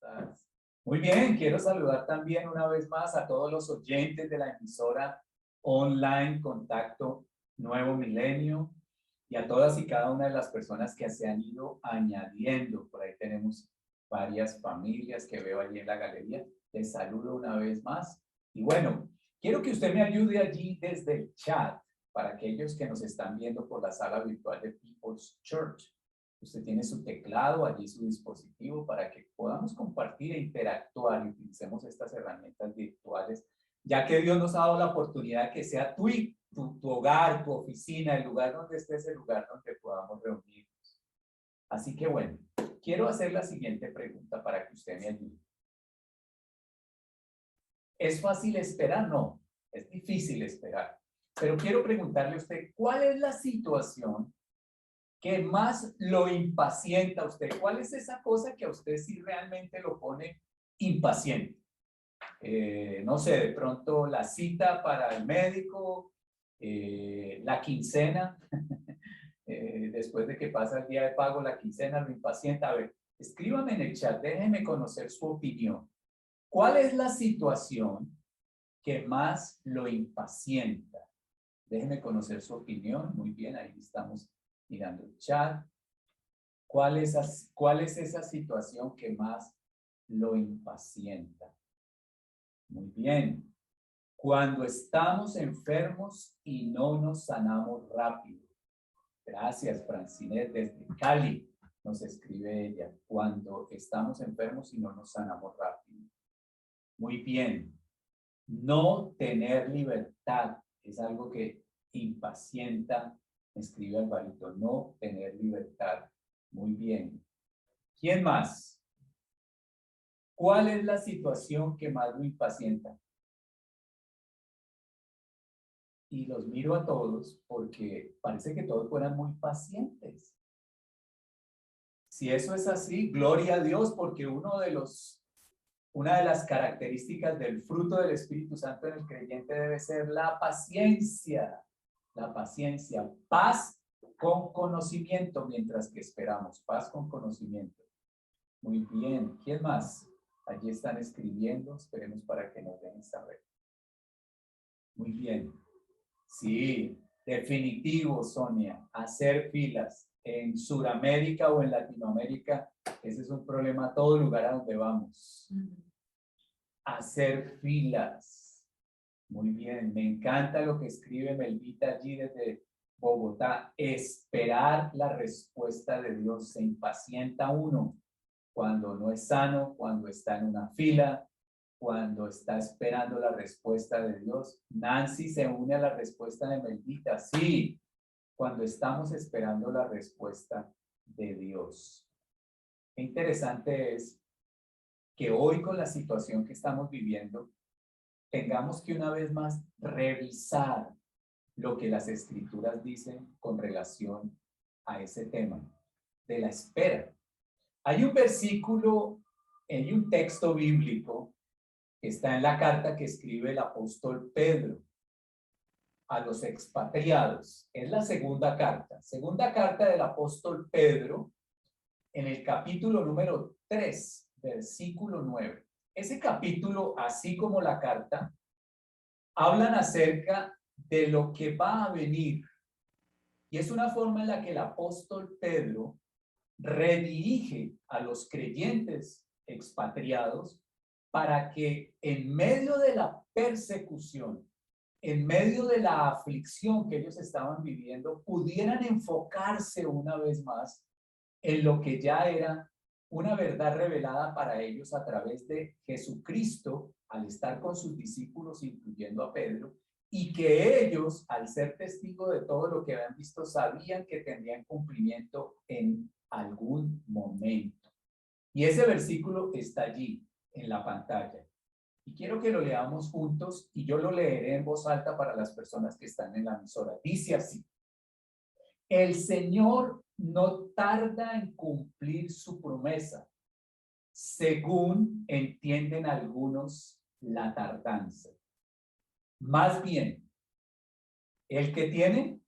estás? Muy bien, quiero saludar también una vez más a todos los oyentes de la emisora online Contacto Nuevo Milenio y a todas y cada una de las personas que se han ido añadiendo. Por ahí tenemos varias familias que veo allí en la galería. Les saludo una vez más. Y bueno, quiero que usted me ayude allí desde el chat para aquellos que nos están viendo por la sala virtual de People's Church. Usted tiene su teclado, allí su dispositivo para que podamos compartir e interactuar y utilicemos estas herramientas virtuales, ya que Dios nos ha dado la oportunidad que sea tu hogar, tu oficina, el lugar donde estés, el lugar donde podamos reunirnos. Así que bueno, quiero hacer la siguiente pregunta para que usted me ayude. ¿Es fácil esperar? No, es difícil esperar. Pero quiero preguntarle a usted, ¿cuál es la situación que más lo impacienta a usted? ¿Cuál es esa cosa que a usted sí realmente lo pone impaciente? No sé, de pronto la cita para el médico, la quincena, después de que pasa el día de pago, la quincena lo impacienta. A ver, escríbame en el chat, déjeme conocer su opinión. ¿Cuál es la situación que más lo impacienta? Déjeme conocer su opinión. Muy bien, ahí estamos mirando el chat. ¿Cuál es esa situación que más lo impacienta? Muy bien. Cuando estamos enfermos y no nos sanamos rápido. Gracias, Francinet, desde Cali nos escribe ella. Cuando estamos enfermos y no nos sanamos rápido. Muy bien. No tener libertad es algo que impacienta, escribe Alvarito. No tener libertad. Muy bien. ¿Quién más? ¿Cuál es la situación que más lo impacienta? Y los miro a todos porque parece que todos fueran muy pacientes. Si eso es así, gloria a Dios, porque una de las características del fruto del Espíritu Santo en el creyente debe ser la paciencia. La paciencia. Paz con conocimiento mientras que esperamos. Paz con conocimiento. Muy bien. ¿Quién más? Allí están escribiendo. Esperemos para que nos den saber. Muy bien. Sí, definitivo, Sonia. Hacer filas. En Sudamérica o en Latinoamérica, ese es un problema a todo lugar a donde vamos. Hacer filas. Muy bien. Me encanta lo que escribe Melvita allí desde Bogotá. Esperar la respuesta de Dios. Se impacienta uno cuando no es sano, cuando está en una fila, cuando está esperando la respuesta de Dios. Nancy se une a la respuesta de Melvita. Sí, cuando estamos esperando la respuesta de Dios. Qué interesante es que hoy, con la situación que estamos viviendo, tengamos que una vez más revisar lo que las escrituras dicen con relación a ese tema de la espera. Hay un versículo, hay un texto bíblico que está en la carta que escribe el apóstol Pedro a los expatriados. Es la segunda carta del apóstol Pedro, en el capítulo número 3, versículo 9. Ese capítulo, así como la carta, hablan acerca de lo que va a venir. Y es una forma en la que el apóstol Pedro redirige a los creyentes expatriados para que en medio de la persecución, en medio de la aflicción que ellos estaban viviendo, pudieran enfocarse una vez más en lo que ya era una verdad revelada para ellos a través de Jesucristo, al estar con sus discípulos, incluyendo a Pedro, y que ellos, al ser testigos de todo lo que habían visto, sabían que tendrían cumplimiento en algún momento. Y ese versículo está allí, en la pantalla. Y quiero que lo leamos juntos, y yo lo leeré en voz alta para las personas que están en la emisora. Dice así: el Señor no tarda en cumplir su promesa, según entienden algunos la tardanza. Más bien, ¿el que tiene?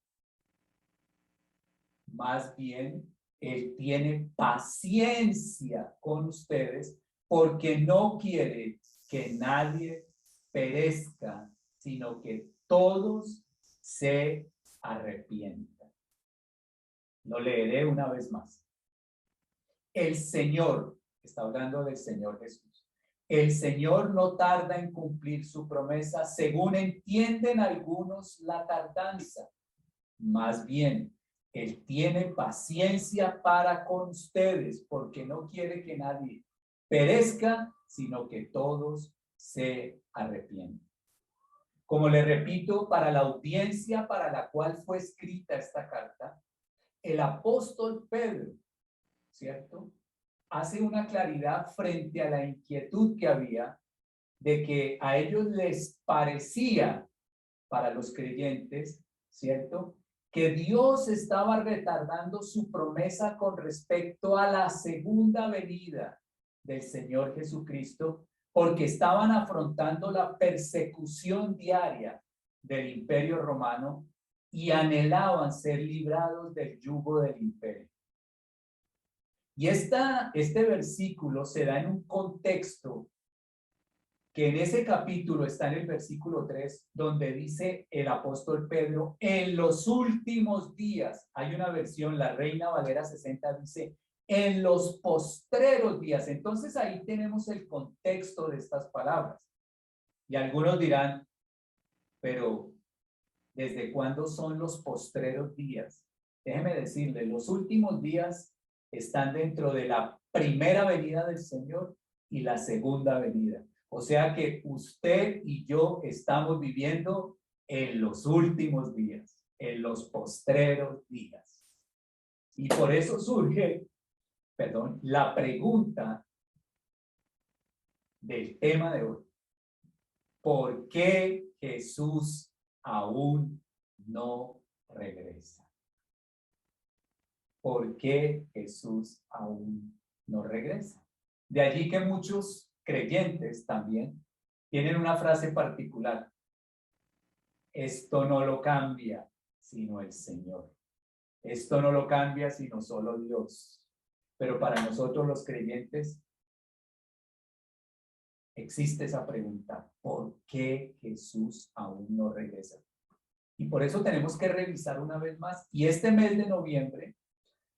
Más bien, Él tiene paciencia con ustedes, porque no quiere que nadie perezca, sino que todos se arrepientan. Lo leeré una vez más. El Señor, está hablando del Señor Jesús, el Señor no tarda en cumplir su promesa, según entienden algunos la tardanza. Más bien, Él tiene paciencia para con ustedes, porque no quiere que nadie perezca, sino que todos se arrepientan. Como le repito, para la audiencia para la cual fue escrita esta carta, el apóstol Pedro, ¿cierto?, hace una claridad frente a la inquietud que había de que a ellos les parecía, para los creyentes, ¿cierto?, que Dios estaba retardando su promesa con respecto a la segunda venida del Señor Jesucristo, porque estaban afrontando la persecución diaria del Imperio Romano y anhelaban ser librados del yugo del imperio. Y este versículo se da en un contexto que en ese capítulo está en el versículo 3, donde dice el apóstol Pedro, en los últimos días, hay una versión, la Reina Valera 60 dice, en los postreros días. Entonces ahí tenemos el contexto de estas palabras. Y algunos dirán, pero ¿desde cuándo son los postreros días? Déjeme decirle, los últimos días están dentro de la primera venida del Señor y la segunda venida. O sea que usted y yo estamos viviendo en los últimos días, en los postreros días. Y por eso surge, la pregunta del tema de hoy. ¿Por qué Jesús aún no regresa? ¿Por qué Jesús aún no regresa? De allí que muchos creyentes también tienen una frase particular. Esto no lo cambia sino el Señor. Esto no lo cambia sino solo Dios. Pero para nosotros los creyentes existe esa pregunta. ¿Por qué Jesús aún no regresa? Y por eso tenemos que revisar una vez más. Y este mes de noviembre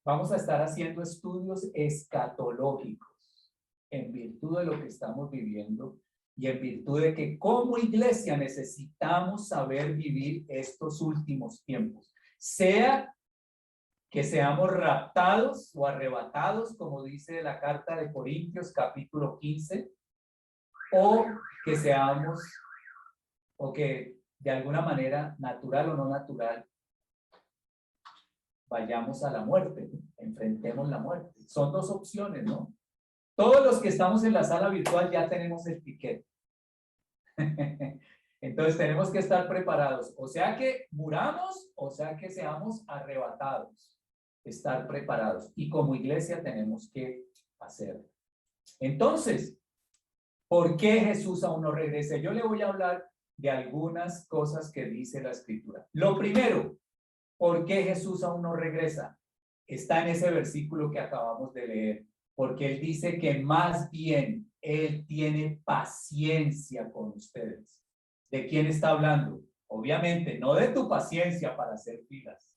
vamos a estar haciendo estudios escatológicos en virtud de lo que estamos viviendo y en virtud de que como iglesia necesitamos saber vivir estos últimos tiempos. Sea que seamos raptados o arrebatados, como dice la carta de Corintios capítulo 15, o que seamos, o que de alguna manera, natural o no natural, vayamos a la muerte, enfrentemos la muerte. Son dos opciones, ¿no? Todos los que estamos en la sala virtual ya tenemos el ticket. Entonces tenemos que estar preparados. O sea que muramos, o sea que seamos arrebatados. Estar preparados. Y como iglesia tenemos que hacerlo. Entonces, ¿por qué Jesús aún no regresa? Yo le voy a hablar de algunas cosas que dice la Escritura. Lo primero, ¿por qué Jesús aún no regresa? Está en ese versículo que acabamos de leer, porque Él dice que más bien Él tiene paciencia con ustedes. ¿De quién está hablando? Obviamente, no de tu paciencia para hacer filas,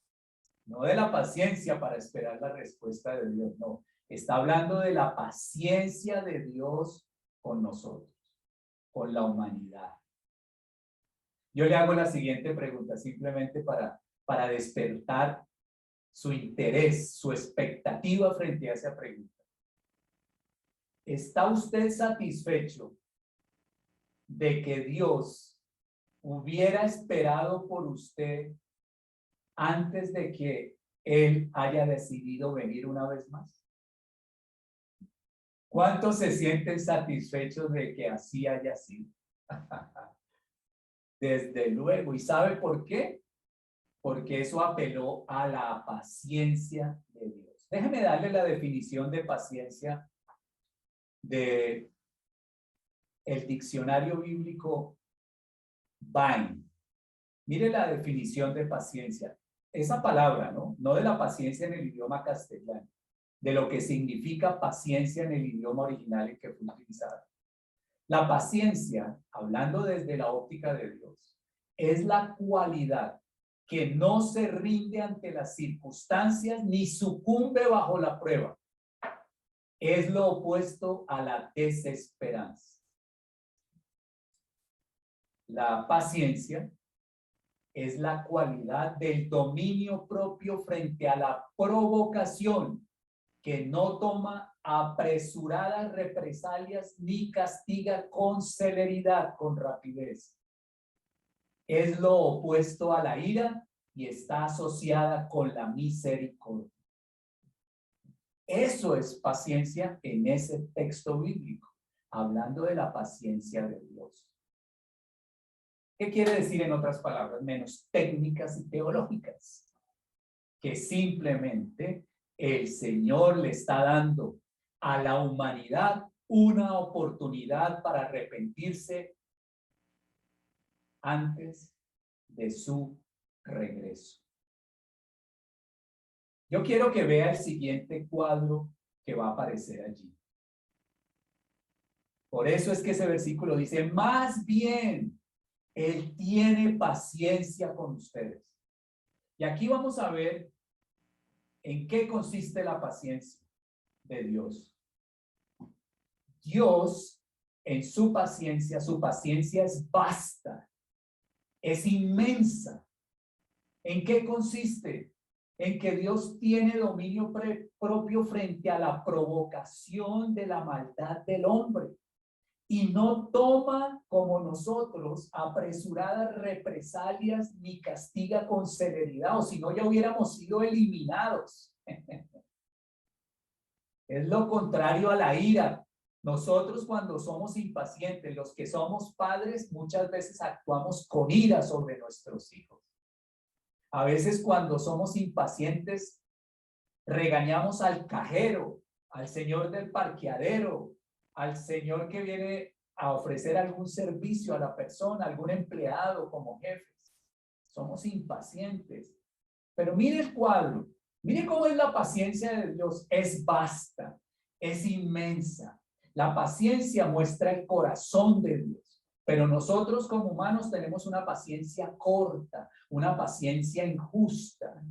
no de la paciencia para esperar la respuesta de Dios, no. Está hablando de la paciencia de Dios con nosotros, con la humanidad. Yo le hago la siguiente pregunta, simplemente para despertar su interés, su expectativa frente a esa pregunta. ¿Está usted satisfecho de que Dios hubiera esperado por usted antes de que Él haya decidido venir una vez más? ¿Cuántos se sienten satisfechos de que así haya sido? Desde luego. ¿Y sabe por qué? Porque eso apeló a la paciencia de Dios. Déjeme darle la definición de paciencia de el diccionario bíblico Vine. Mire la definición de paciencia. Esa palabra, ¿no? No de la paciencia en el idioma castellano, de lo que significa paciencia en el idioma original en que fue utilizada. La paciencia, hablando desde la óptica de Dios, es la cualidad que no se rinde ante las circunstancias ni sucumbe bajo la prueba. Es lo opuesto a la desesperanza. La paciencia es la cualidad del dominio propio frente a la provocación, que no toma apresuradas represalias ni castiga con celeridad, con rapidez. Es lo opuesto a la ira y está asociada con la misericordia. Eso es paciencia en ese texto bíblico, hablando de la paciencia de Dios. ¿Qué quiere decir en otras palabras? Menos técnicas y teológicas. Que simplemente el Señor le está dando a la humanidad una oportunidad para arrepentirse antes de su regreso. Yo quiero que vea el siguiente cuadro que va a aparecer allí. Por eso es que ese versículo dice, más bien, Él tiene paciencia con ustedes. Y aquí vamos a ver en qué consiste la paciencia de Dios. Dios, en su paciencia es vasta, es inmensa. ¿En qué consiste? En que Dios tiene dominio propio frente a la provocación de la maldad del hombre y no toma como nosotros apresuradas represalias ni castiga con celeridad, o si no ya hubiéramos sido eliminados. Es lo contrario a la ira. Nosotros cuando somos impacientes, los que somos padres, muchas veces actuamos con ira sobre nuestros hijos. A veces cuando somos impacientes, regañamos al cajero, al señor del parqueadero, al señor que viene a ofrecer algún servicio a la persona, algún empleado como jefes. Somos impacientes. Pero mire el cuadro, mire cómo es la paciencia de Dios. Es vasta, es inmensa. La paciencia muestra el corazón de Dios. Pero nosotros como humanos tenemos una paciencia corta, una paciencia injusta.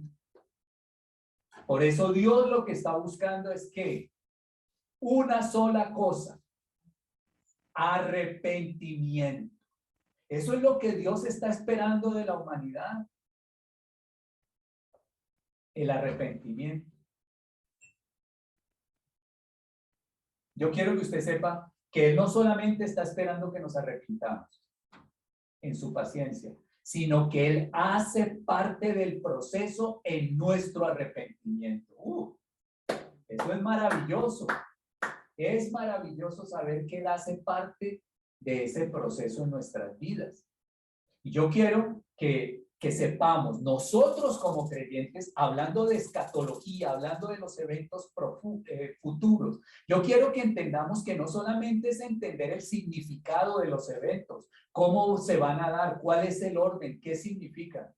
Por eso Dios lo que está buscando es que una sola cosa, arrepentimiento. Eso es lo que Dios está esperando de la humanidad. El arrepentimiento. Yo quiero que usted sepa que Él no solamente está esperando que nos arrepintamos en su paciencia, sino que Él hace parte del proceso en nuestro arrepentimiento. Eso es maravilloso. Es maravilloso saber que Él hace parte de ese proceso en nuestras vidas. Y yo quiero que sepamos, nosotros como creyentes, hablando de escatología, hablando de los eventos futuros, yo quiero que entendamos que no solamente es entender el significado de los eventos, cómo se van a dar, cuál es el orden, qué significan.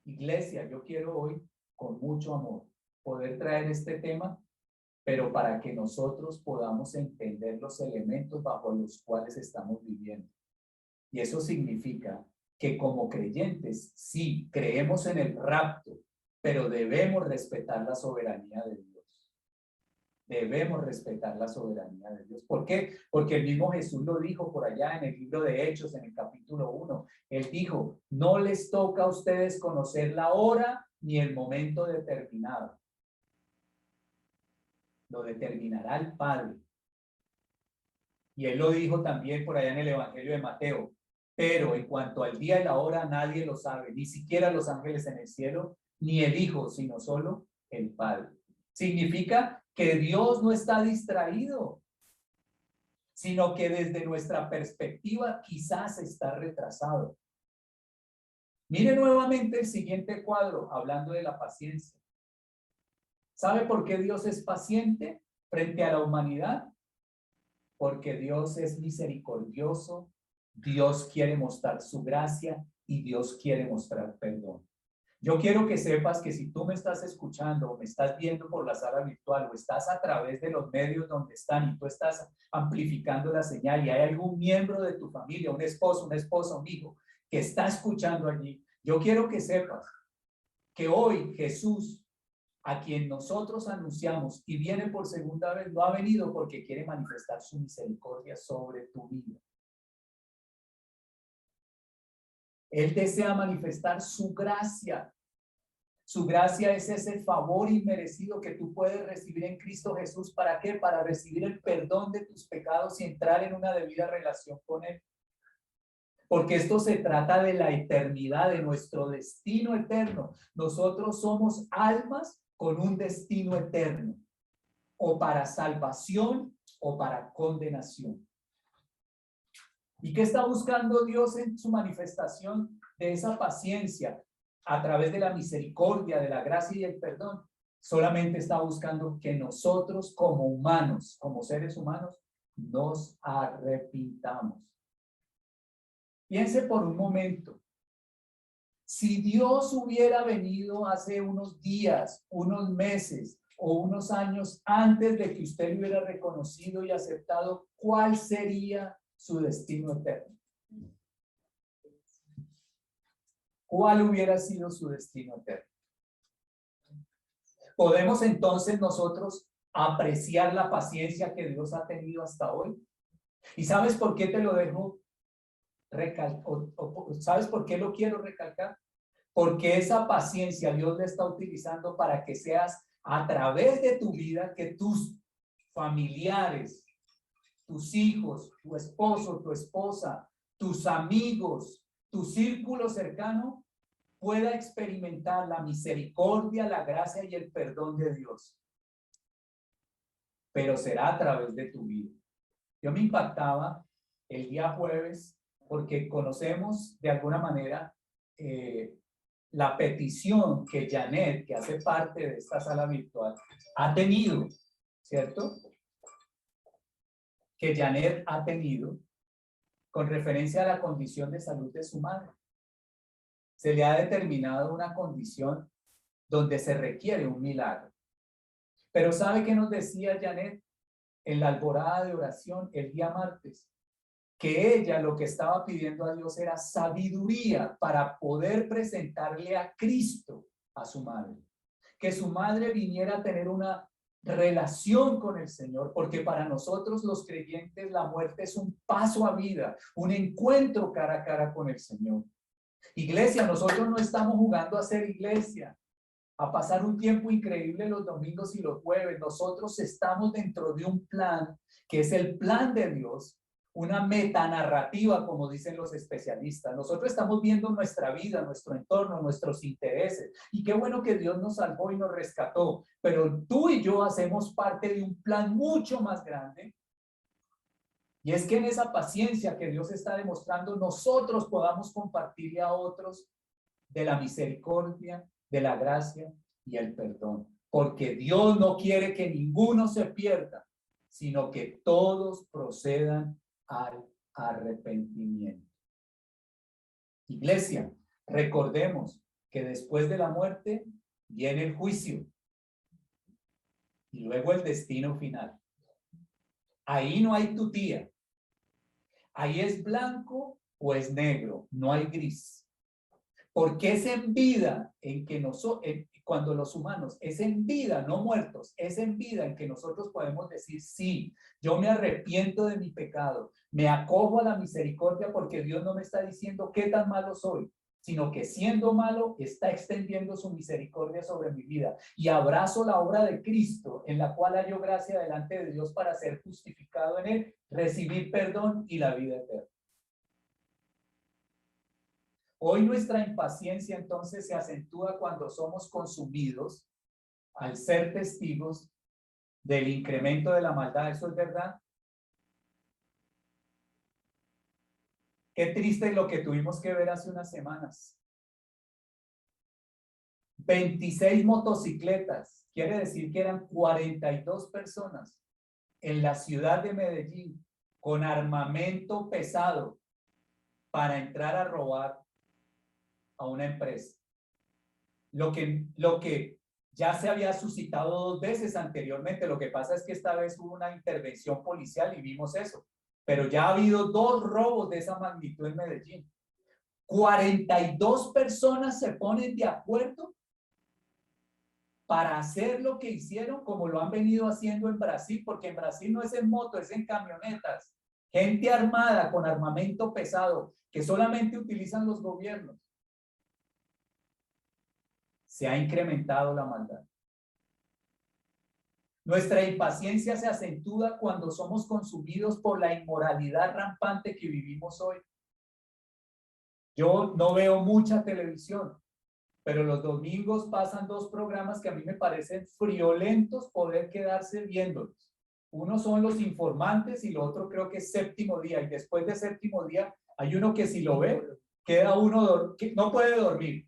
Iglesia, yo quiero hoy, con mucho amor, poder traer este tema, pero para que nosotros podamos entender los elementos bajo los cuales estamos viviendo. Y eso significa que como creyentes, sí, creemos en el rapto, pero debemos respetar la soberanía de Dios. Debemos respetar la soberanía de Dios. ¿Por qué? Porque el mismo Jesús lo dijo por allá en el libro de Hechos, en el capítulo 1. Él dijo, no les toca a ustedes conocer la hora ni el momento determinado. Lo determinará el Padre. Y él lo dijo también por allá en el Evangelio de Mateo. Pero en cuanto al día y la hora, nadie lo sabe, ni siquiera los ángeles en el cielo, ni el Hijo, sino solo el Padre. Significa que Dios no está distraído, sino que desde nuestra perspectiva quizás está retrasado. Mire nuevamente el siguiente cuadro, hablando de la paciencia. ¿Sabe por qué Dios es paciente frente a la humanidad? Porque Dios es misericordioso. Dios quiere mostrar su gracia y Dios quiere mostrar perdón. Yo quiero que sepas que si tú me estás escuchando o me estás viendo por la sala virtual o estás a través de los medios donde están y tú estás amplificando la señal y hay algún miembro de tu familia, un esposo, una esposa, un hijo que está escuchando allí, yo quiero que sepas que hoy Jesús, a quien nosotros anunciamos y viene por segunda vez, no ha venido porque quiere manifestar su misericordia sobre tu vida. Él desea manifestar su gracia. Su gracia es ese favor inmerecido que tú puedes recibir en Cristo Jesús. ¿Para qué? Para recibir el perdón de tus pecados y entrar en una debida relación con Él. Porque esto se trata de la eternidad, de nuestro destino eterno. Nosotros somos almas con un destino eterno, o para salvación o para condenación. ¿Y qué está buscando Dios en su manifestación de esa paciencia a través de la misericordia, de la gracia y el perdón? Solamente está buscando que nosotros como humanos, como seres humanos, nos arrepintamos. Piense por un momento, si Dios hubiera venido hace unos días, unos meses o unos años antes de que usted lo hubiera reconocido y aceptado, ¿cuál sería su destino eterno? ¿Cuál hubiera sido su destino eterno? ¿Podemos entonces nosotros apreciar la paciencia que Dios ha tenido hasta hoy? ¿Y sabes por qué te lo dejo recalcar? ¿Sabes por qué lo quiero recalcar? Porque esa paciencia Dios la está utilizando para que seas a través de tu vida, que tus familiares, tus hijos, tu esposo, tu esposa, tus amigos, tu círculo cercano pueda experimentar la misericordia, la gracia y el perdón de Dios. Pero será a través de tu vida. Yo me impactaba el día jueves porque conocemos de alguna manera la petición que Janet, que hace parte de esta sala virtual, ha tenido, ¿cierto? Que Janet ha tenido con referencia a la condición de salud de su madre. Se le ha determinado una condición donde se requiere un milagro. Pero ¿sabe qué nos decía Janet en la alborada de oración el día martes? Que ella lo que estaba pidiendo a Dios era sabiduría para poder presentarle a Cristo a su madre. Que su madre viniera a tener una relación con el Señor, porque para nosotros los creyentes la muerte es un paso a vida, un encuentro cara a cara con el Señor. Iglesia, nosotros no estamos jugando a ser iglesia, a pasar un tiempo increíble los domingos y los jueves. Nosotros estamos dentro de un plan que es el plan de Dios, una metanarrativa, como dicen los especialistas. Nosotros estamos viendo nuestra vida, nuestro entorno, nuestros intereses. Y qué bueno que Dios nos salvó y nos rescató. Pero tú y yo hacemos parte de un plan mucho más grande. Y es que en esa paciencia que Dios está demostrando, nosotros podamos compartirle a otros de la misericordia, de la gracia y el perdón. Porque Dios no quiere que ninguno se pierda, sino que todos procedan al arrepentimiento. Iglesia, recordemos que después de la muerte viene el juicio y luego el destino final. Ahí no hay tutía. Ahí es blanco o es negro, no hay gris. Porque es en vida en que nosotros, cuando los humanos, es en vida, no muertos, es en vida en que nosotros podemos decir, sí, yo me arrepiento de mi pecado, me acojo a la misericordia porque Dios no me está diciendo qué tan malo soy, sino que siendo malo está extendiendo su misericordia sobre mi vida y abrazo la obra de Cristo en la cual hallo gracia delante de Dios para ser justificado en él, recibir perdón y la vida eterna. Hoy nuestra impaciencia entonces se acentúa cuando somos consumidos al ser testigos del incremento de la maldad. ¿Eso es verdad? Qué triste lo que tuvimos que ver hace unas semanas. 26 motocicletas, quiere decir que eran 42 personas en la ciudad de Medellín con armamento pesado para entrar a robar a una empresa. lo que ya se había suscitado 2 veces anteriormente. Lo que pasa es que esta vez hubo una intervención policial y vimos eso. Pero ya ha habido 2 robos de esa magnitud en Medellín. 42 personas se ponen de acuerdo para hacer lo que hicieron, como lo han venido haciendo en Brasil, porque en Brasil no es en moto, es en camionetas. Gente armada con armamento pesado que solamente utilizan los gobiernos. Se ha incrementado la maldad. Nuestra impaciencia se acentúa cuando somos consumidos por la inmoralidad rampante que vivimos hoy. Yo no veo mucha televisión, pero los domingos pasan 2 programas que a mí me parecen friolentos poder quedarse viéndolos. Uno son Los Informantes y lo otro creo que es Séptimo Día. Y después de Séptimo Día hay uno que si lo ve, queda uno que no puede dormir.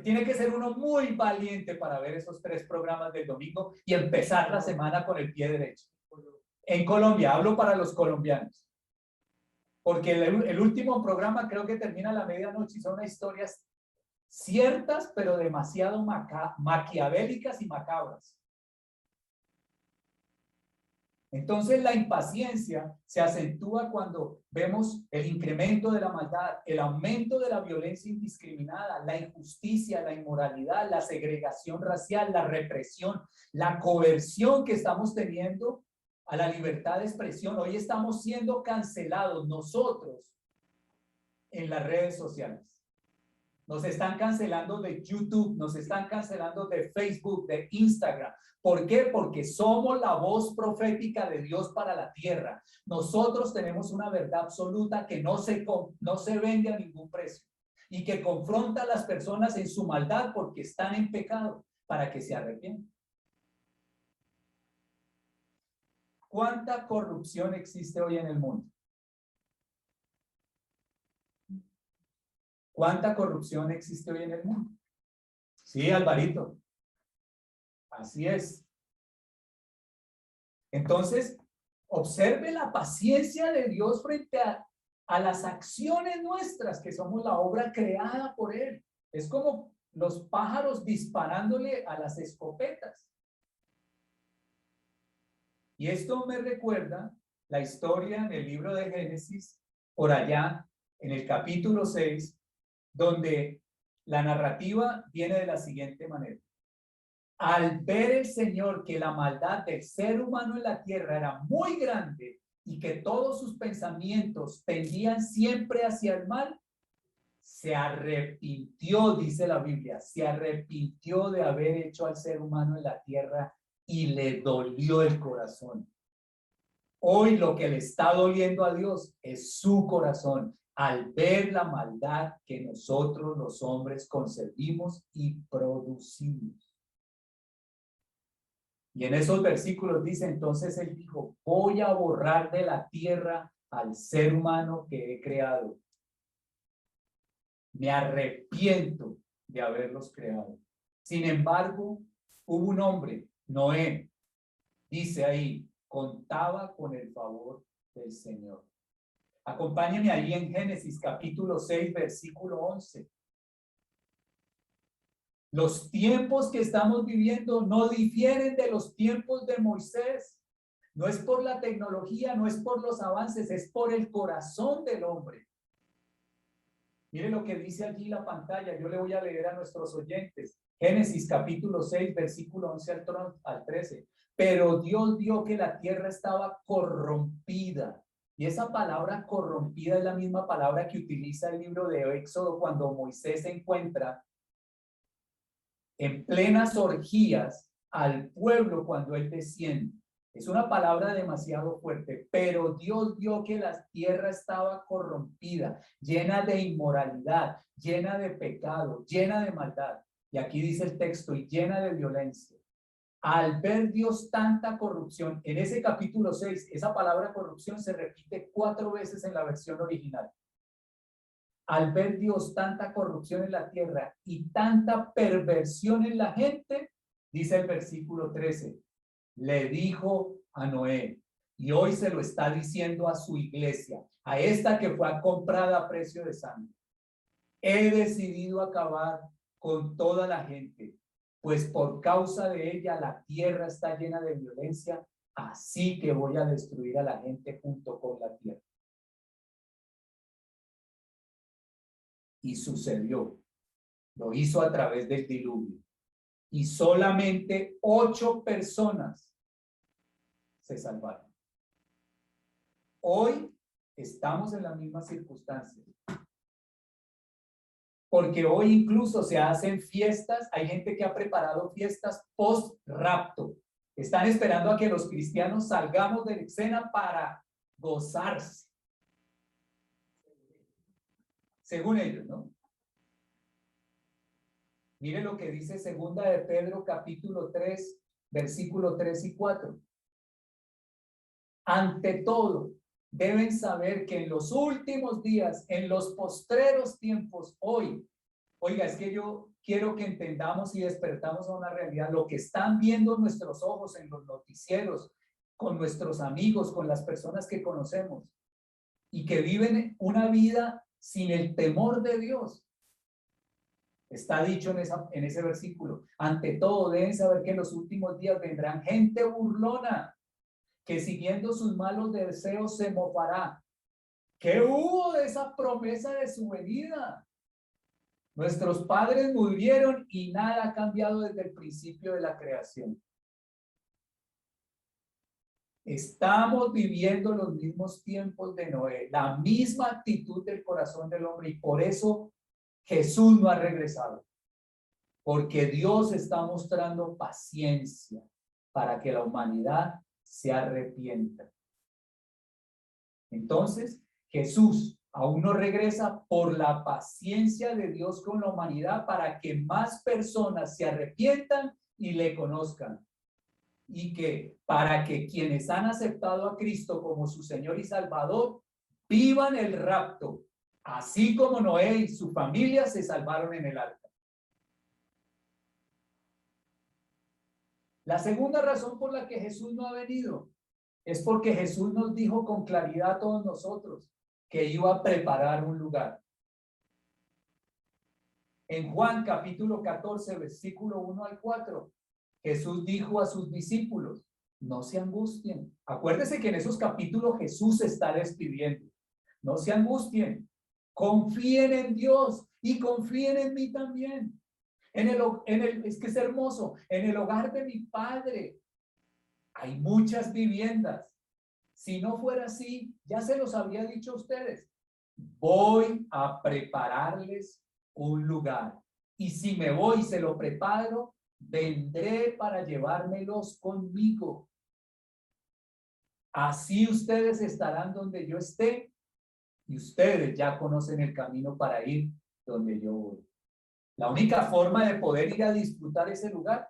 Tiene que ser uno muy valiente para ver esos 3 programas del domingo y empezar la semana con el pie derecho. En Colombia, hablo para los colombianos. Porque el último programa creo que termina a la medianoche y son historias ciertas, pero demasiado maquiavélicas y macabras. Entonces la impaciencia se acentúa cuando vemos el incremento de la maldad, el aumento de la violencia indiscriminada, la injusticia, la inmoralidad, la segregación racial, la represión, la coerción que estamos teniendo a la libertad de expresión. Hoy estamos siendo cancelados nosotros en las redes sociales. Nos están cancelando de YouTube, nos están cancelando de Facebook, de Instagram. ¿Por qué? Porque somos la voz profética de Dios para la tierra. Nosotros tenemos una verdad absoluta que no se vende a ningún precio y que confronta a las personas en su maldad porque están en pecado para que se arrepientan. ¿Cuánta corrupción existe hoy en el mundo? ¿Cuánta corrupción existe hoy en el mundo? Sí, Alvarito. Así es. Entonces, observe la paciencia de Dios frente a las acciones nuestras, que somos la obra creada por Él. Es como los pájaros disparándole a las escopetas. Y esto me recuerda la historia en el libro de Génesis, por allá, en el capítulo 6, donde la narrativa viene de la siguiente manera. Al ver el Señor que la maldad del ser humano en la tierra era muy grande y que todos sus pensamientos tendían siempre hacia el mal, se arrepintió, dice la Biblia, se arrepintió de haber hecho al ser humano en la tierra y le dolió el corazón. Hoy lo que le está doliendo a Dios es su corazón al ver la maldad que nosotros los hombres concebimos y producimos. Y en esos versículos dice, entonces él dijo, voy a borrar de la tierra al ser humano que he creado. Me arrepiento de haberlos creado. Sin embargo, hubo un hombre, Noé, dice ahí, contaba con el favor del Señor. Acompáñenme ahí en Génesis capítulo 6, versículo 11. Los tiempos que estamos viviendo no difieren de los tiempos de Moisés. No es por la tecnología, no es por los avances, es por el corazón del hombre. Mire lo que dice allí la pantalla, yo le voy a leer a nuestros oyentes. Génesis capítulo 6, versículo 11 al 13. Pero Dios vio que la tierra estaba corrompida. Y esa palabra corrompida es la misma palabra que utiliza el libro de Éxodo cuando Moisés se encuentra en plenas orgías al pueblo cuando él desciende. Es una palabra demasiado fuerte, pero Dios vio que la tierra estaba corrompida, llena de inmoralidad, llena de pecado, llena de maldad. Y aquí dice el texto, y llena de violencia. Al ver Dios tanta corrupción, en ese capítulo 6, esa palabra corrupción se repite 4 veces en la versión original. Al ver Dios tanta corrupción en la tierra y tanta perversión en la gente, dice el versículo 13, le dijo a Noé, y hoy se lo está diciendo a su iglesia, a esta que fue comprada a precio de sangre. He decidido acabar con toda la gente, pues por causa de ella la tierra está llena de violencia, así que voy a destruir a la gente junto con la tierra. Y sucedió, lo hizo a través del diluvio, y solamente 8 personas se salvaron. Hoy estamos en las mismas circunstancias, porque hoy incluso se hacen fiestas, hay gente que ha preparado fiestas post-rapto. Están esperando a que los cristianos salgamos de la escena para gozarse. Según ellos, ¿no? Mire lo que dice segunda de Pedro, capítulo 3, versículo 3 y 4. Ante todo, deben saber que en los últimos días, en los postreros tiempos, hoy, oiga, es que yo quiero que entendamos y despertamos a una realidad, lo que están viendo nuestros ojos en los noticieros, con nuestros amigos, con las personas que conocemos, y que viven una vida sin el temor de Dios. Está dicho en ese versículo. Ante todo, deben saber que en los últimos días vendrán gente burlona, que siguiendo sus malos deseos se mofará. ¿Qué hubo de esa promesa de su venida? Nuestros padres murieron y nada ha cambiado desde el principio de la creación. Estamos viviendo los mismos tiempos de Noé, la misma actitud del corazón del hombre, y por eso Jesús no ha regresado, porque Dios está mostrando paciencia para que la humanidad se arrepienta. Entonces, Jesús aún no regresa por la paciencia de Dios con la humanidad para que más personas se arrepientan y le conozcan. Y que para que quienes han aceptado a Cristo como su Señor y Salvador vivan el rapto, así como Noé y su familia se salvaron en el arca. La segunda razón por la que Jesús no ha venido es porque Jesús nos dijo con claridad a todos nosotros que iba a preparar un lugar. En Juan capítulo 14, versículo 1 al 4, Jesús dijo a sus discípulos, no se angustien. Acuérdense que en esos capítulos Jesús se está despidiendo. No se angustien, confíen en Dios y confíen en mí también. Es que es hermoso, en el hogar de mi Padre hay muchas viviendas. Si no fuera así, ya se los había dicho a ustedes. Voy a prepararles un lugar. Y si me voy y se lo preparo, vendré para llevármelos conmigo. Así ustedes estarán donde yo esté y ustedes ya conocen el camino para ir donde yo voy. La única forma de poder ir a disfrutar ese lugar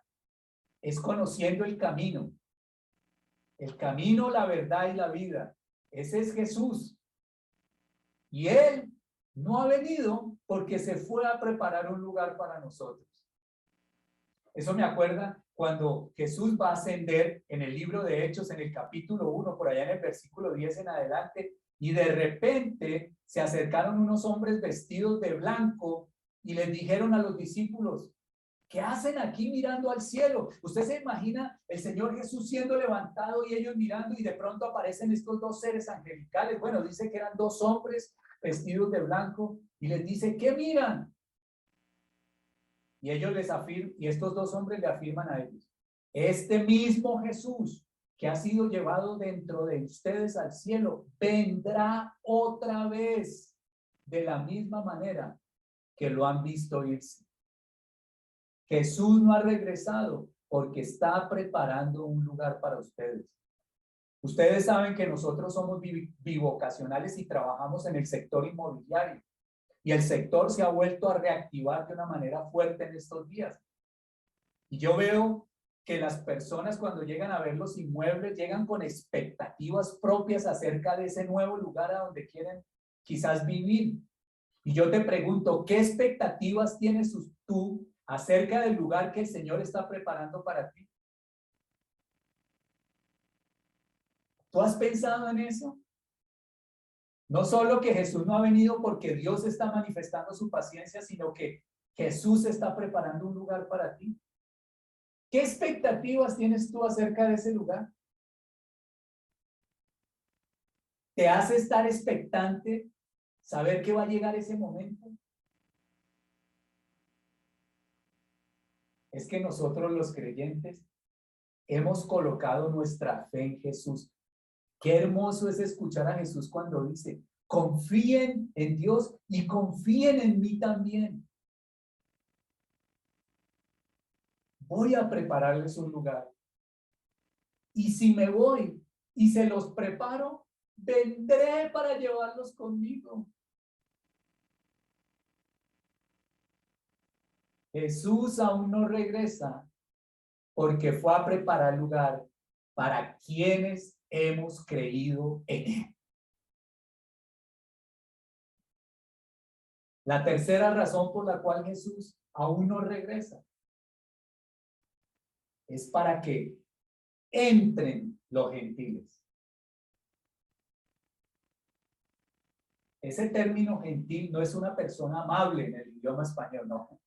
es conociendo el camino. El camino, la verdad y la vida. Ese es Jesús. Y Él no ha venido porque se fue a preparar un lugar para nosotros. Eso me acuerda cuando Jesús va a ascender en el libro de Hechos, en el capítulo 1, por allá en el versículo 10 en adelante, y de repente se acercaron unos hombres vestidos de blanco y les dijeron a los discípulos, ¿qué hacen aquí mirando al cielo? Usted se imagina el Señor Jesús siendo levantado y ellos mirando, y de pronto aparecen estos dos seres angelicales. Bueno, dice que eran dos hombres vestidos de blanco y les dice, ¿qué miran? Y ellos les afirman, y estos dos hombres le afirman a ellos, este mismo Jesús que ha sido llevado dentro de ustedes al cielo, vendrá otra vez de la misma manera que lo han visto irse. Jesús no ha regresado porque está preparando un lugar para ustedes. Ustedes saben que nosotros somos bivocacionales y trabajamos en el sector inmobiliario. Y el sector se ha vuelto a reactivar de una manera fuerte en estos días. Y yo veo que las personas cuando llegan a ver los inmuebles llegan con expectativas propias acerca de ese nuevo lugar a donde quieren quizás vivir. Y yo te pregunto, ¿qué expectativas tienes tú acerca del lugar que el Señor está preparando para ti? ¿Tú has pensado en eso? No solo que Jesús no ha venido porque Dios está manifestando su paciencia, sino que Jesús está preparando un lugar para ti. ¿Qué expectativas tienes tú acerca de ese lugar? ¿Te hace estar expectante saber que va a llegar ese momento? Es que nosotros los creyentes hemos colocado nuestra fe en Jesús. Qué hermoso es escuchar a Jesús cuando dice, confíen en Dios y confíen en mí también. Voy a prepararles un lugar. Y si me voy y se los preparo, vendré para llevarlos conmigo. Jesús aún no regresa porque fue a preparar lugar para quienes hemos creído en él. La tercera razón por la cual Jesús aún no regresa es para que entren los gentiles. Ese término gentil no es una persona amable en el idioma español, no.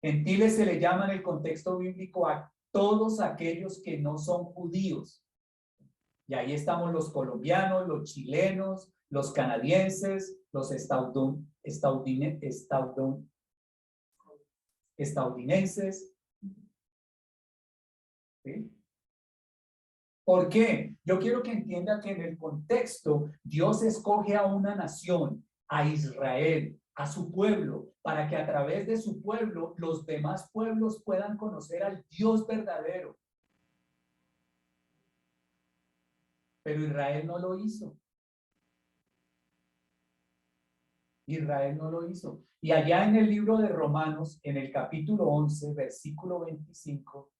Gentiles se le llama en el contexto bíblico a todos aquellos que no son judíos. Y ahí estamos los colombianos, los chilenos, los canadienses, los estadounidenses. ¿Sí? ¿Por qué? Yo quiero que entienda que en el contexto Dios escoge a una nación, a Israel, a su pueblo, para que a través de su pueblo los demás pueblos puedan conocer al Dios verdadero. Pero Israel no lo hizo. Israel no lo hizo. Y allá en el libro de Romanos, en el capítulo 11, versículo 25,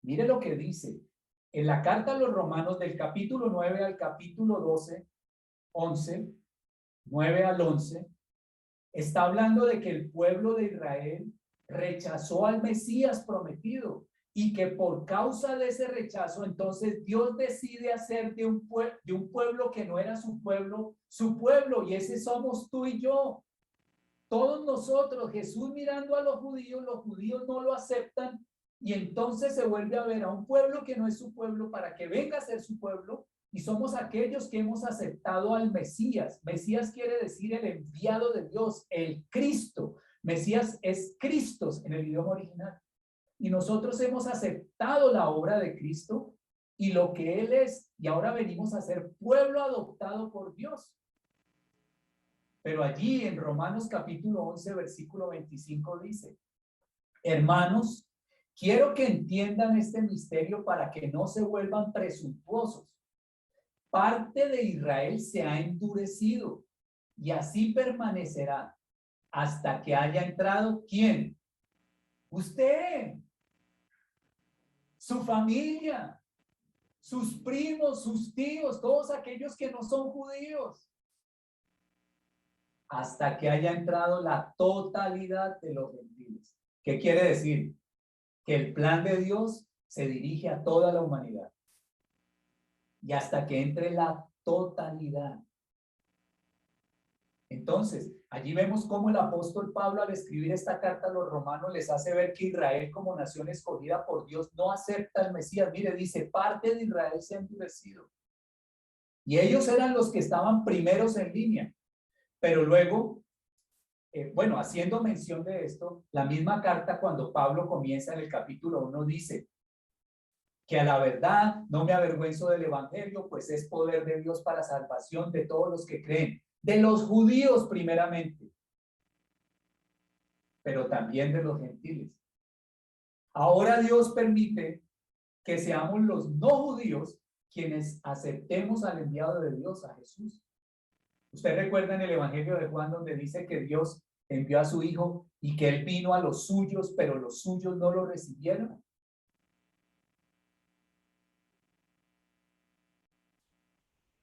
mire lo que dice. En la carta a los Romanos, del capítulo 9 al capítulo 12, 11, 9 al 11, está hablando de que el pueblo de Israel rechazó al Mesías prometido y que por causa de ese rechazo, entonces Dios decide hacer de un pueblo que no era su pueblo, y ese somos tú y yo. Todos nosotros, Jesús mirando a los judíos no lo aceptan, y entonces se vuelve a ver a un pueblo que no es su pueblo para que venga a ser su pueblo, y somos aquellos que hemos aceptado al Mesías. Mesías quiere decir el enviado de Dios, el Cristo. Mesías es Cristos en el idioma original. Y nosotros hemos aceptado la obra de Cristo y lo que Él es, y ahora venimos a ser pueblo adoptado por Dios. Pero allí en Romanos capítulo 11, versículo 25 dice, hermanos, quiero que entiendan este misterio para que no se vuelvan presuntuosos. Parte de Israel se ha endurecido y así permanecerá hasta que haya entrado, ¿quién? Usted, su familia, sus primos, sus tíos, todos aquellos que no son judíos, hasta que haya entrado la totalidad de los gentiles. ¿Qué quiere decir? Que el plan de Dios se dirige a toda la humanidad. Y hasta que entre la totalidad. Entonces, allí vemos cómo el apóstol Pablo, al escribir esta carta a los romanos, les hace ver que Israel, como nación escogida por Dios, no acepta al Mesías. Mire, dice, parte de Israel se ha endurecido. Y ellos eran los que estaban primeros en línea. Pero luego, bueno, haciendo mención de esto, la misma carta, cuando Pablo comienza en el capítulo 1, dice que a la verdad no me avergüenzo del evangelio, pues es poder de Dios para salvación de todos los que creen, de los judíos primeramente, pero también de los gentiles. Ahora Dios permite que seamos los no judíos quienes aceptemos al enviado de Dios, a Jesús. Usted recuerda en el Evangelio de Juan donde dice que Dios envió a su Hijo y que Él vino a los suyos, pero los suyos no lo recibieron.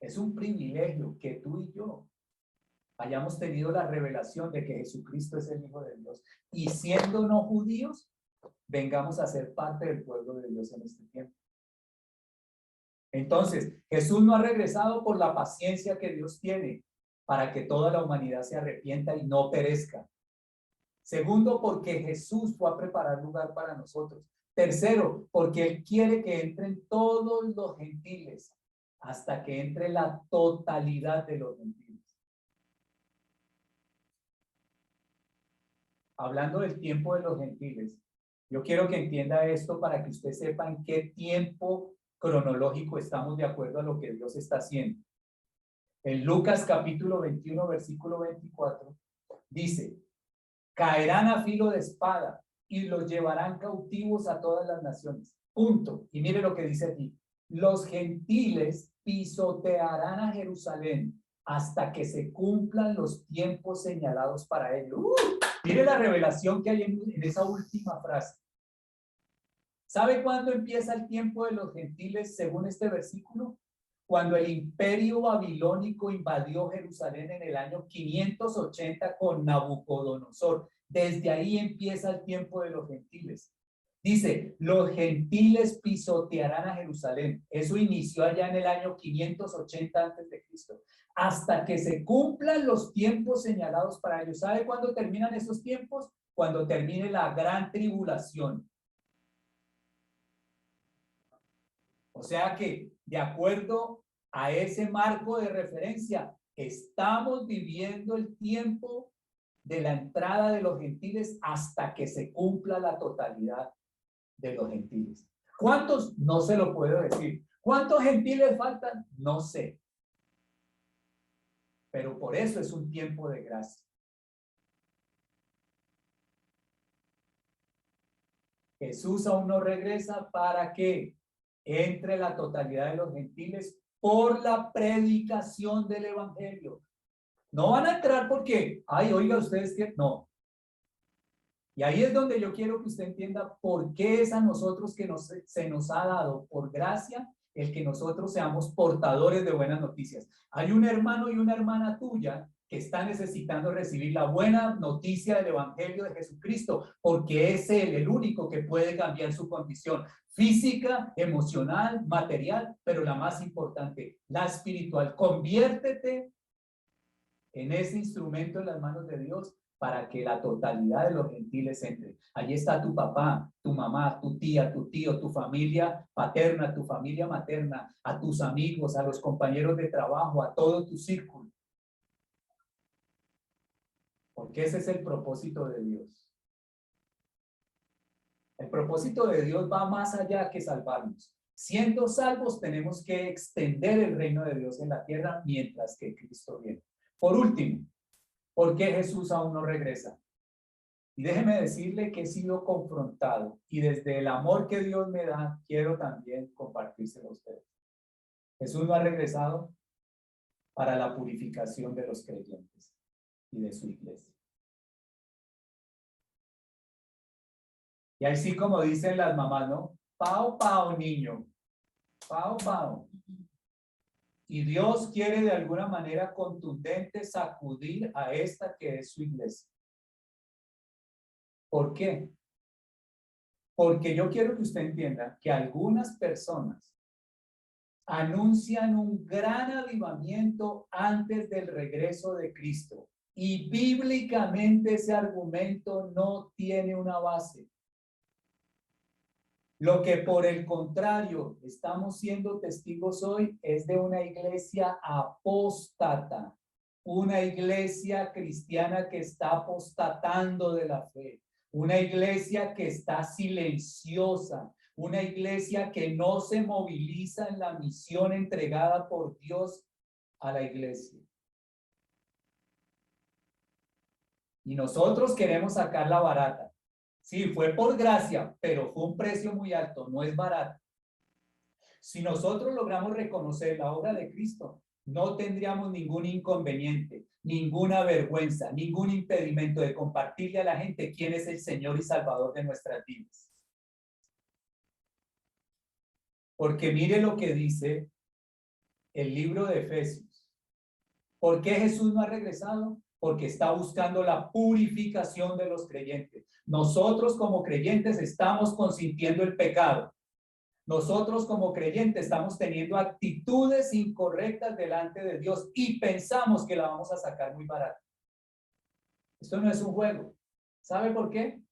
Es un privilegio que tú y yo hayamos tenido la revelación de que Jesucristo es el Hijo de Dios. Y siendo no judíos, vengamos a ser parte del pueblo de Dios en este tiempo. Entonces, Jesús no ha regresado por la paciencia que Dios tiene para que toda la humanidad se arrepienta y no perezca. Segundo, porque Jesús fue a preparar lugar para nosotros. Tercero, porque Él quiere que entren todos los gentiles hasta que entre la totalidad de los gentiles. Hablando del tiempo de los gentiles, yo quiero que entienda esto para que usted sepa en qué tiempo cronológico estamos de acuerdo a lo que Dios está haciendo. En Lucas capítulo 21, versículo 24, dice: caerán a filo de espada y los llevarán cautivos a todas las naciones. Punto. Y mire lo que dice aquí: los gentiles pisotearán a Jerusalén hasta que se cumplan los tiempos señalados para ello. Mire la revelación que hay en esa última frase. ¿Sabe cuándo empieza el tiempo de los gentiles según este versículo? Cuando el imperio babilónico invadió Jerusalén en el año 580 con Nabucodonosor. Desde ahí empieza el tiempo de los gentiles. Dice, los gentiles pisotearán a Jerusalén. Eso inició allá en el año 580 antes de Cristo. Hasta que se cumplan los tiempos señalados para ellos. ¿Sabe cuándo terminan esos tiempos? Cuando termine la gran tribulación. O sea que, de acuerdo a ese marco de referencia, estamos viviendo el tiempo de la entrada de los gentiles hasta que se cumpla la totalidad de los gentiles. ¿Cuántos? No se lo puedo decir. ¿Cuántos gentiles faltan? No sé. Pero por eso es un tiempo de gracia. Jesús aún no regresa para que entre la totalidad de los gentiles por la predicación del evangelio. No van a entrar porque, ay, oiga, ustedes que no. Y ahí es donde yo quiero que usted entienda por qué es a nosotros que se nos ha dado por gracia el que nosotros seamos portadores de buenas noticias. Hay un hermano y una hermana tuya que está necesitando recibir la buena noticia del evangelio de Jesucristo, porque es Él el único que puede cambiar su condición física, emocional, material, pero la más importante, la espiritual. Conviértete en ese instrumento en las manos de Dios para que la totalidad de los gentiles entre. Allí está tu papá, tu mamá, tu tía, tu tío, tu familia paterna, tu familia materna, a tus amigos, a los compañeros de trabajo, a todo tu círculo. Porque ese es el propósito de Dios. El propósito de Dios va más allá que salvarnos. Siendo salvos, tenemos que extender el reino de Dios en la tierra mientras que Cristo viene. Por último, ¿por qué Jesús aún no regresa? Y déjeme decirle que he sido confrontado y desde el amor que Dios me da, quiero también compartírselo a ustedes. Jesús no ha regresado para la purificación de los creyentes y de su iglesia. Y así como dicen las mamás, ¿no? Pao, pao, niño. Pao, pao. Y Dios quiere de alguna manera contundente sacudir a esta que es su iglesia. ¿Por qué? Porque yo quiero que usted entienda que algunas personas anuncian un gran avivamiento antes del regreso de Cristo. Y bíblicamente ese argumento no tiene una base. Lo que por el contrario estamos siendo testigos hoy es de una iglesia apóstata, una iglesia cristiana que está apostatando de la fe, una iglesia que está silenciosa, una iglesia que no se moviliza en la misión entregada por Dios a la iglesia. Y nosotros queremos sacar la barata. Sí, fue por gracia, pero fue un precio muy alto, no es barato. Si nosotros logramos reconocer la obra de Cristo, no tendríamos ningún inconveniente, ninguna vergüenza, ningún impedimento de compartirle a la gente quién es el Señor y Salvador de nuestras vidas. Porque mire lo que dice el libro de Efesios. ¿Por qué Jesús no ha regresado? Porque está buscando la purificación de los creyentes. Nosotros como creyentes estamos consintiendo el pecado. Nosotros como creyentes estamos teniendo actitudes incorrectas delante de Dios y pensamos que la vamos a sacar muy barata. Esto no es un juego. ¿Sabe por qué?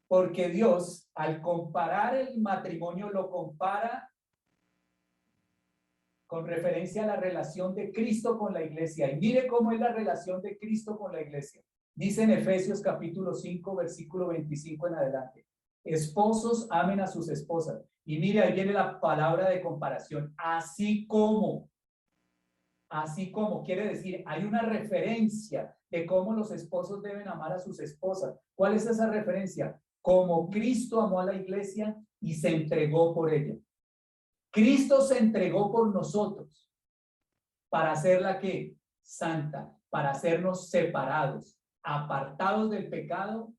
Porque Dios, al comparar el matrimonio, lo compara con referencia a la relación de Cristo con la iglesia. Y mire cómo es la relación de Cristo con la iglesia. Dice en Efesios capítulo 5, versículo 25 en adelante. Esposos, amen a sus esposas. Y mire, ahí viene la palabra de comparación. Así como quiere decir, hay una referencia de cómo los esposos deben amar a sus esposas. ¿Cuál es esa referencia? Como Cristo amó a la iglesia y se entregó por ella. Cristo se entregó por nosotros para hacerla ¿qué? Santa, para hacernos separados, apartados del pecado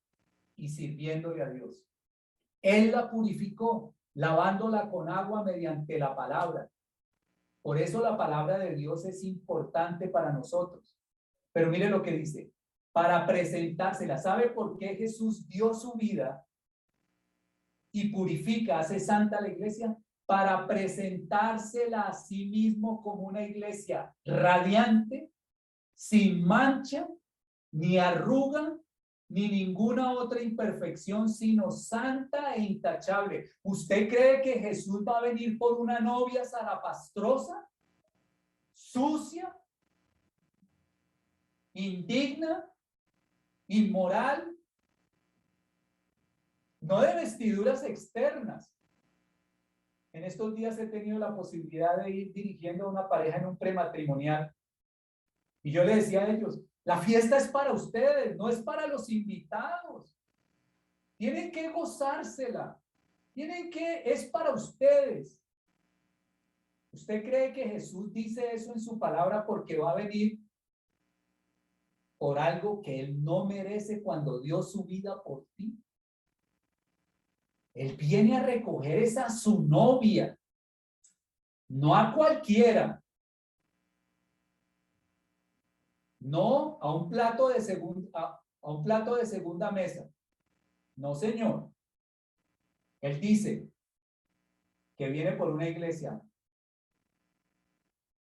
y sirviéndole a Dios. Él la purificó, lavándola con agua mediante la palabra. Por eso la palabra de Dios es importante para nosotros. Pero mire lo que dice, para presentársela. ¿Sabe por qué Jesús dio su vida y purifica, hace santa la iglesia? Para presentársela a sí mismo como una iglesia radiante, sin mancha, ni arruga, ni ninguna otra imperfección, sino santa e intachable. ¿Usted cree que Jesús va a venir por una novia zarapastrosa, sucia, indigna, inmoral? No de vestiduras externas. En estos días he tenido la posibilidad de ir dirigiendo a una pareja en un prematrimonial. Y yo le decía a ellos, la fiesta es para ustedes, no es para los invitados. Tienen que gozársela. Es para ustedes. ¿Usted cree que Jesús dice eso en su palabra porque va a venir por algo que él no merece cuando dio su vida por ti? Él viene a recoger esa su novia, no a cualquiera, no a un plato de segunda mesa. No, señor. Él dice que viene por una iglesia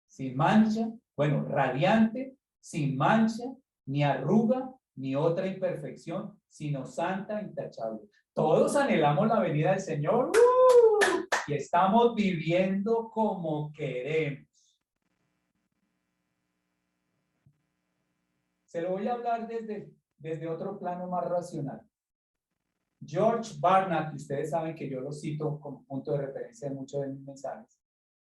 sin mancha, bueno, radiante, sin mancha, ni arruga, ni otra imperfección, sino santa, intachable. Todos anhelamos la venida del Señor y estamos viviendo como queremos. Se lo voy a hablar desde otro plano más racional. George Barna, que ustedes saben que yo lo cito como punto de referencia en muchos de mis mensajes,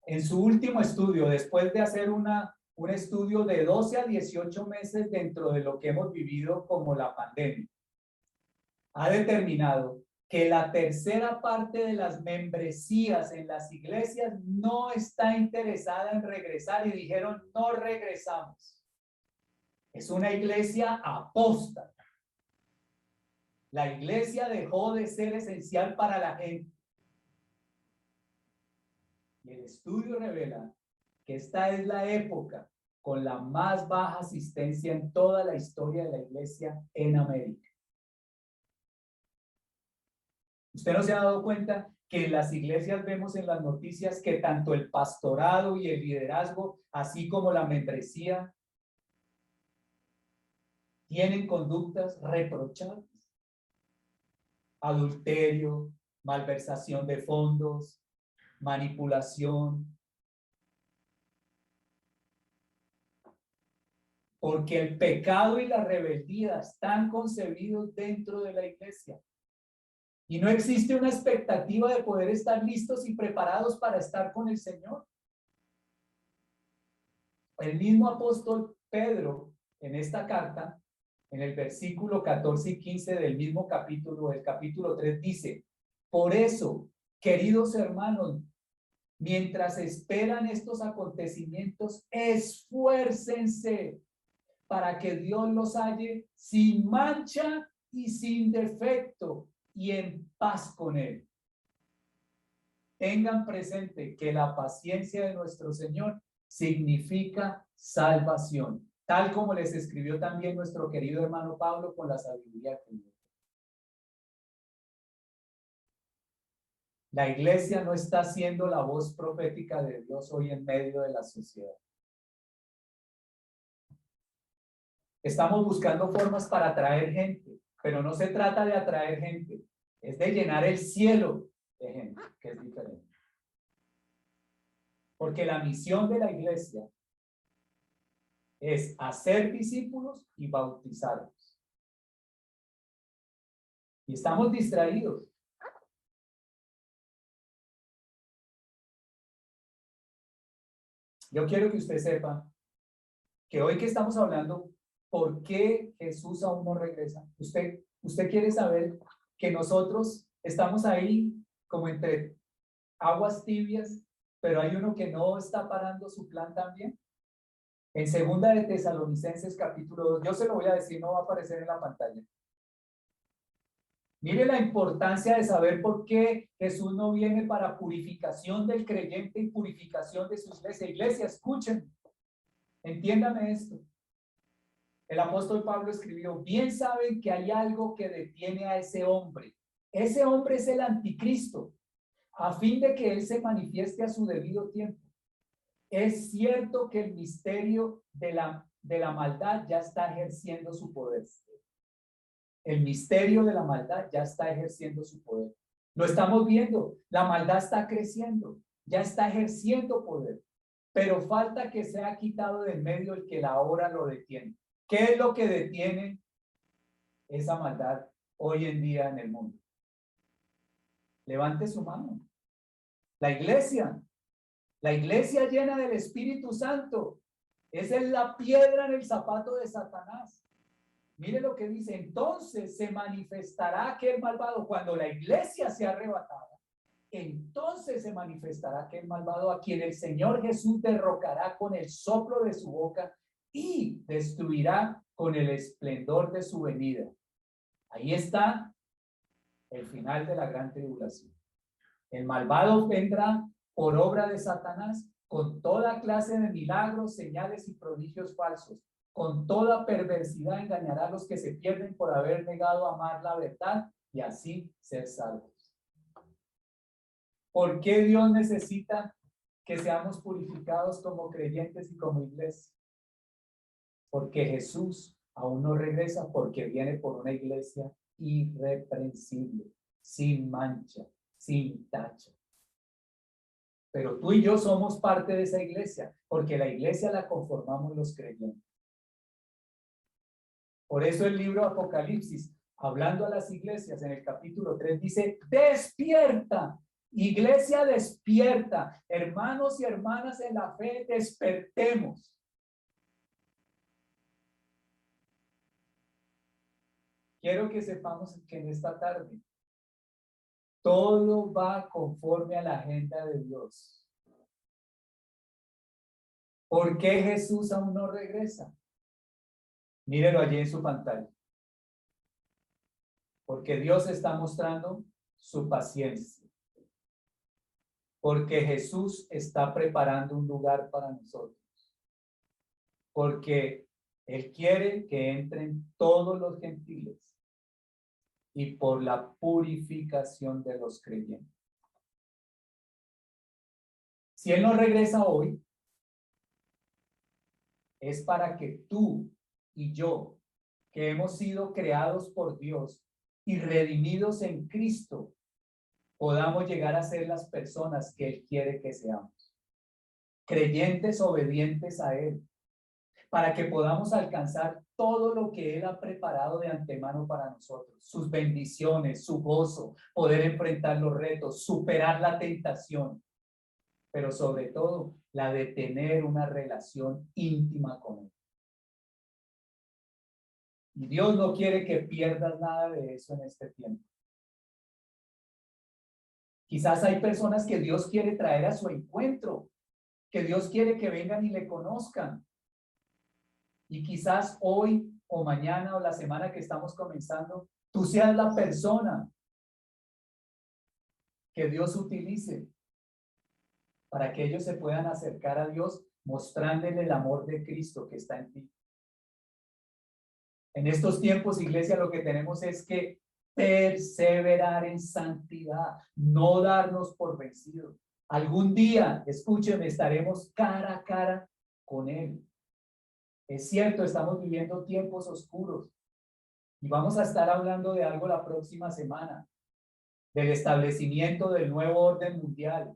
en su último estudio, después de hacer un estudio de 12 a 18 meses dentro de lo que hemos vivido como la pandemia, ha determinado que la tercera parte de las membresías en las iglesias no está interesada en regresar y dijeron, no regresamos. Es una iglesia apóstata. La iglesia dejó de ser esencial para la gente. Y el estudio revela que esta es la época con la más baja asistencia en toda la historia de la iglesia en América. ¿Usted no se ha dado cuenta que en las iglesias vemos en las noticias que tanto el pastorado y el liderazgo, así como la membresía, tienen conductas reprochables? Adulterio, malversación de fondos, manipulación. Porque el pecado y la rebeldía están concebidos dentro de la iglesia. Y no existe una expectativa de poder estar listos y preparados para estar con el Señor. El mismo apóstol Pedro, en esta carta, en el versículo 14 y 15 del mismo capítulo, el capítulo 3, dice, por eso, queridos hermanos, mientras esperan estos acontecimientos, esfuércense para que Dios los halle sin mancha y sin defecto y en paz con Él. Tengan presente que la paciencia de nuestro Señor significa salvación, tal como les escribió también nuestro querido hermano Pablo con la sabiduría que dio. La iglesia no está siendo la voz profética de Dios hoy en medio de la sociedad. Estamos buscando formas para atraer gente, pero no se trata de atraer gente, es de llenar el cielo de gente, que es diferente. Porque la misión de la iglesia es hacer discípulos y bautizarlos. Y estamos distraídos. Yo quiero que usted sepa que hoy que estamos hablando, ¿por qué Jesús aún no regresa? Usted quiere saber que nosotros estamos ahí como entre aguas tibias, pero hay uno que no está parando su plan también. En segunda de Tesalonicenses capítulo 2, yo se lo voy a decir, no va a aparecer en la pantalla. Mire la importancia de saber por qué Jesús no viene para purificación del creyente y purificación de su iglesia. Iglesia, escuchen, entiéndame esto. El apóstol Pablo escribió, bien saben que hay algo que detiene a ese hombre. Ese hombre es el anticristo, a fin de que él se manifieste a su debido tiempo. Es cierto que el misterio de la maldad ya está ejerciendo su poder. El misterio de la maldad ya está ejerciendo su poder. Lo estamos viendo, la maldad está creciendo, ya está ejerciendo poder, pero falta que sea quitado del medio el que la hora lo detiene. ¿Qué es lo que detiene esa maldad hoy en día en el mundo? Levante su mano. La iglesia llena del Espíritu Santo, esa es la piedra en el zapato de Satanás. Mire lo que dice, entonces se manifestará aquel malvado cuando la iglesia sea arrebatada. Entonces se manifestará aquel malvado a quien el Señor Jesús derrocará con el soplo de su boca y destruirá con el esplendor de su venida. Ahí está el final de la gran tribulación. El malvado vendrá por obra de Satanás con toda clase de milagros, señales y prodigios falsos. Con toda perversidad engañará a los que se pierden por haber negado amar la verdad y así ser salvos. ¿Por qué Dios necesita que seamos purificados como creyentes y como iglesia? Porque Jesús aún no regresa, porque viene por una iglesia irreprensible, sin mancha, sin tacha. Pero tú y yo somos parte de esa iglesia, porque la iglesia la conformamos los creyentes. Por eso el libro Apocalipsis, hablando a las iglesias en el capítulo 3, dice, despierta, iglesia despierta, hermanos y hermanas en la fe, despertemos. Quiero que sepamos que en esta tarde todo va conforme a la agenda de Dios. ¿Por qué Jesús aún no regresa? Mírelo allí en su pantalla. Porque Dios está mostrando su paciencia. Porque Jesús está preparando un lugar para nosotros. Porque Él quiere que entren todos los gentiles y por la purificación de los creyentes. Si Él no regresa hoy, es para que tú y yo, que hemos sido creados por Dios y redimidos en Cristo, podamos llegar a ser las personas que Él quiere que seamos. Creyentes obedientes a Él, para que podamos alcanzar todo lo que Él ha preparado de antemano para nosotros. Sus bendiciones, su gozo, poder enfrentar los retos, superar la tentación, pero sobre todo la de tener una relación íntima con Él. Y Dios no quiere que pierdas nada de eso en este tiempo. Quizás hay personas que Dios quiere traer a su encuentro, que Dios quiere que vengan y le conozcan. Y quizás hoy o mañana o la semana que estamos comenzando, tú seas la persona que Dios utilice para que ellos se puedan acercar a Dios mostrándole el amor de Cristo que está en ti. En estos tiempos, iglesia, lo que tenemos es que perseverar en santidad, no darnos por vencidos. Algún día, escúcheme, estaremos cara a cara con Él. Es cierto, estamos viviendo tiempos oscuros y vamos a estar hablando de algo la próxima semana, del establecimiento del nuevo orden mundial.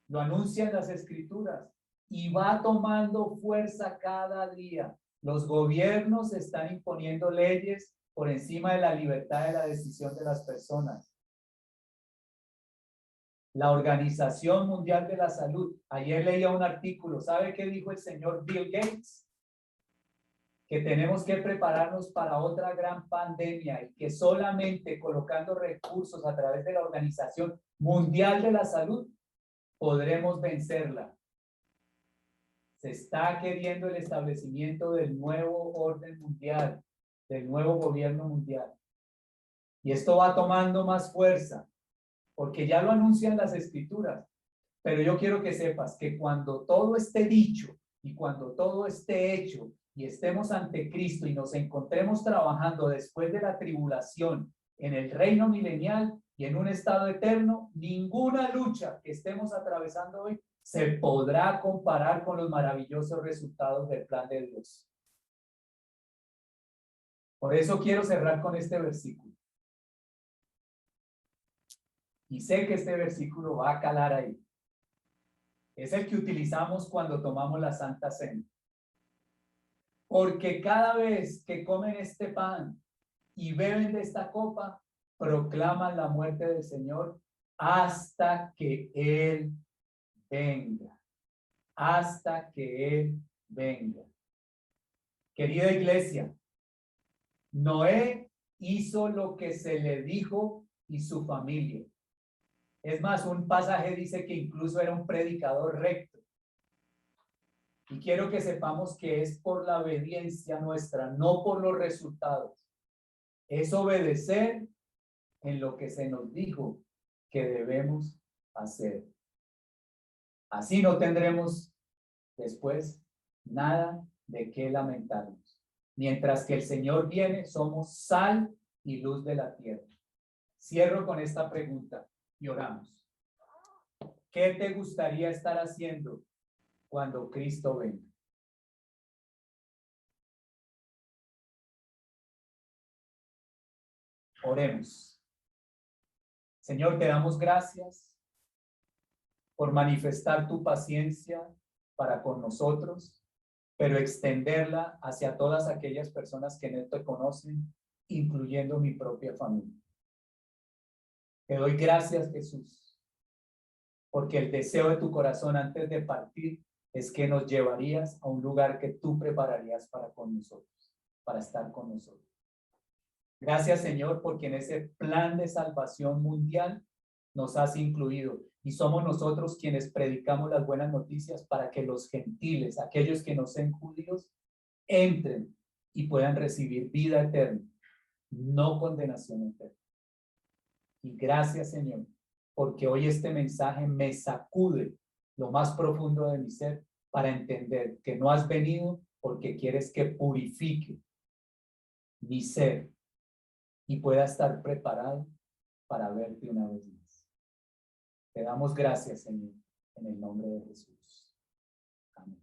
Lo anuncian las escrituras y va tomando fuerza cada día. Los gobiernos están imponiendo leyes por encima de la libertad de la decisión de las personas. La Organización Mundial de la Salud. Ayer leía un artículo. ¿Sabe qué dijo el señor Bill Gates? Que tenemos que prepararnos para otra gran pandemia y que solamente colocando recursos a través de la Organización Mundial de la Salud podremos vencerla. Se está queriendo el establecimiento del nuevo orden mundial, del nuevo gobierno mundial. Y esto va tomando más fuerza, porque ya lo anuncian las escrituras. Pero yo quiero que sepas que cuando todo esté dicho y cuando todo esté hecho y estemos ante Cristo y nos encontremos trabajando después de la tribulación en el reino milenial y en un estado eterno, ninguna lucha que estemos atravesando hoy se podrá comparar con los maravillosos resultados del plan de Dios. Por eso quiero cerrar con este versículo. Y sé que este versículo va a calar ahí. Es el que utilizamos cuando tomamos la Santa Cena. Porque cada vez que comen este pan y beben de esta copa, proclaman la muerte del Señor hasta que Él venga. Hasta que Él venga. Querida iglesia, Noé hizo lo que se le dijo y su familia. Es más, un pasaje dice que incluso era un predicador recto. Y quiero que sepamos que es por la obediencia nuestra, no por los resultados. Es obedecer en lo que se nos dijo que debemos hacer. Así no tendremos después nada de qué lamentarnos. Mientras que el Señor viene, somos sal y luz de la tierra. Cierro con esta pregunta y oramos. ¿Qué te gustaría estar haciendo cuando Cristo venga? Oremos. Señor, te damos gracias por manifestar tu paciencia para con nosotros, pero extenderla hacia todas aquellas personas que no te conocen, incluyendo mi propia familia. Te doy gracias, Jesús, porque el deseo de tu corazón antes de partir es que nos llevarías a un lugar que tú prepararías para con nosotros, para estar con nosotros. Gracias, Señor, porque en ese plan de salvación mundial nos has incluido y somos nosotros quienes predicamos las buenas noticias para que los gentiles, aquellos que no sean judíos, entren y puedan recibir vida eterna, no condenación eterna. Y gracias, Señor, porque hoy este mensaje me sacude lo más profundo de mi ser para entender que no has venido porque quieres que purifique mi ser y pueda estar preparado para verte una vez más. Te damos gracias, Señor, en el nombre de Jesús. Amén.